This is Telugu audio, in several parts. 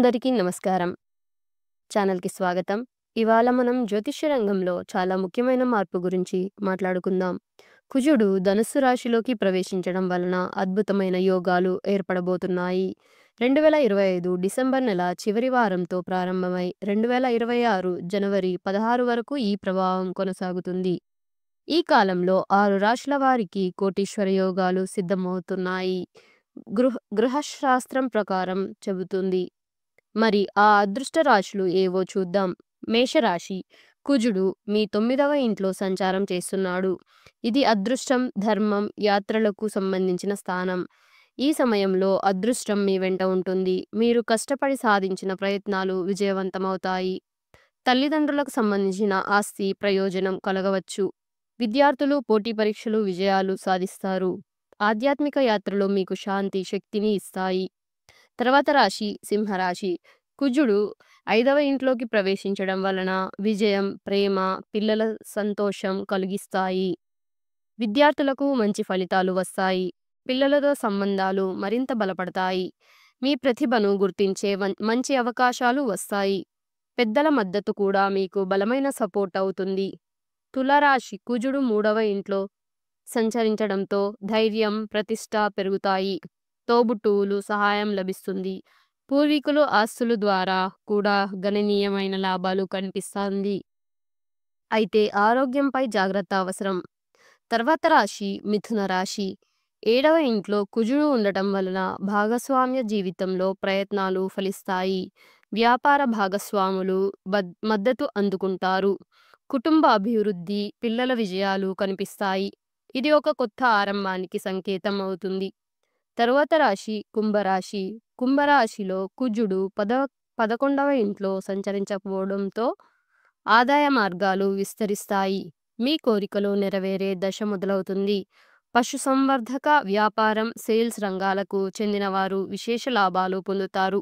అందరికీ నమస్కారం. ఛానల్‌కి స్వాగతం. ఇవాళ మనం జ్యోతిష్య రంగంలో చాలా ముఖ్యమైన మార్పు గురించి మాట్లాడుకుందాం. కుజుడు ధనుస్సు రాశిలోకి ప్రవేశించడం వలన అద్భుతమైన యోగాలు ఏర్పడబోతున్నాయి. 2025 డిసెంబర్ నెల చివరి వారంతో ప్రారంభమై 2026 జనవరి 16 వరకు ఈ ప్రభావం కొనసాగుతుంది. ఈ కాలంలో 6 రాశుల వారికి కోటీశ్వర యోగాలు సిద్ధమవుతున్నాయి. గృహశాస్త్రం ప్రకారం చెబుతుంది. మరి ఆ అదృష్ట రాశులు ఏవో చూద్దాం. మేషరాశి. కుజుడు మీ 9వ ఇంట్లో సంచారం చేస్తున్నాడు. ఇది అదృష్టం, ధర్మం, యాత్రలకు సంబంధించిన స్థానం. ఈ సమయంలో అదృష్టం మీ వెంట ఉంటుంది. మీరు కష్టపడి సాధించిన ప్రయత్నాలు విజయవంతమవుతాయి. తల్లిదండ్రులకు సంబంధించిన ఆస్తి ప్రయోజనం కలగవచ్చు. విద్యార్థులు పోటీ పరీక్షలు విజయాలు సాధిస్తారు. ఆధ్యాత్మిక యాత్రలు మీకు శాంతి, శక్తిని ఇస్తాయి. తర్వాత రాశి సింహరాశి. కుజుడు 5వ ఇంట్లోకి ప్రవేశించడం వలన విజయం, ప్రేమ, పిల్లల సంతోషం కలిగిస్తాయి. విద్యార్థులకు మంచి ఫలితాలు వస్తాయి. పిల్లలతో సంబంధాలు మరింత బలపడతాయి. మీ ప్రతిభను గుర్తించే మంచి అవకాశాలు వస్తాయి. పెద్దల మద్దతు కూడా మీకు బలమైన సపోర్ట్ అవుతుంది. తులారాశి. కుజుడు 3వ ఇంట్లో సంచరించడంతో ధైర్యం, ప్రతిష్ట పెరుగుతాయి. తోబుట్టువులు సహాయం లభిస్తుంది. పూర్వీకులు ఆస్తుల ద్వారా కూడా గణనీయమైన లాభాలు కనిపిస్తుంది. అయితే ఆరోగ్యంపై జాగ్రత్త అవసరం. తర్వాత రాశి మిథున రాశి. 7వ ఇంట్లో కుజుడు ఉండటం వలన భాగస్వామ్య జీవితంలో ప్రయత్నాలు ఫలిస్తాయి. వ్యాపార భాగస్వాములు మద్దతు అందుకుంటారు. కుటుంబ అభివృద్ధి, పిల్లల విజయాలు కనిపిస్తాయి. ఇది ఒక కొత్త ఆరంభానికి సంకేతం అవుతుంది. తరువాత రాశి కుంభరాశి. కుంభరాశిలో కుజుడు 11వ ఇంట్లో సంచరించకపోవడంతో ఆదాయ మార్గాలు విస్తరిస్తాయి. మీ కోరికలు నెరవేరే దశ మొదలవుతుంది. పశుసంవర్ధక, వ్యాపారం, సేల్స్ రంగాలకు చెందిన వారు విశేష లాభాలు పొందుతారు.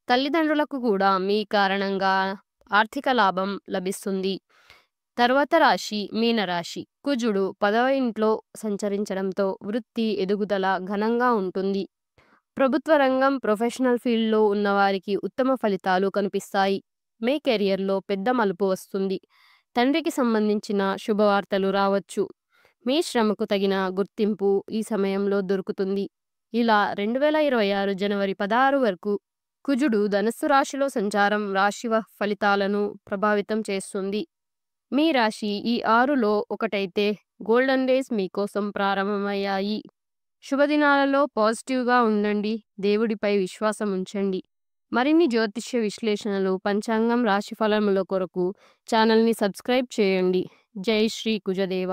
తల్లిదండ్రులకు కూడా మీ కారణంగా ఆర్థిక లాభం లభిస్తుంది. తర్వాత రాశి మీనరాశి. కుజుడు 10వ ఇంట్లో సంచరించడంతో వృత్తి ఎదుగుదల ఘనంగా ఉంటుంది. ప్రభుత్వ రంగం, ప్రొఫెషనల్ ఫీల్డ్లో ఉన్నవారికి ఉత్తమ ఫలితాలు కనిపిస్తాయి. మీ కెరియర్లో పెద్ద మలుపు వస్తుంది. తండ్రికి సంబంధించిన శుభవార్తలు రావచ్చు. మీ శ్రమకు తగిన గుర్తింపు ఈ సమయంలో దొరుకుతుంది. ఇలా 2026 జనవరి 16 వరకు కుజుడు ధనుస్సు రాశిలో సంచారం రాశి ఫలితాలను ప్రభావితం చేస్తుంది. మీ రాశి ఈ 6లో ఒకటైతే గోల్డెన్ డేస్ మీకోసం ప్రారంభమయ్యాయి. శుభదినాలలో పాజిటివ్గా ఉండండి. దేవుడిపై విశ్వాసం ఉంచండి. మరిన్ని జ్యోతిష్య విశ్లేషణలు, పంచాంగం, రాశి ఫలముల కొరకు ఛానల్ని సబ్స్క్రైబ్ చేయండి. జై శ్రీ కుజదేవ.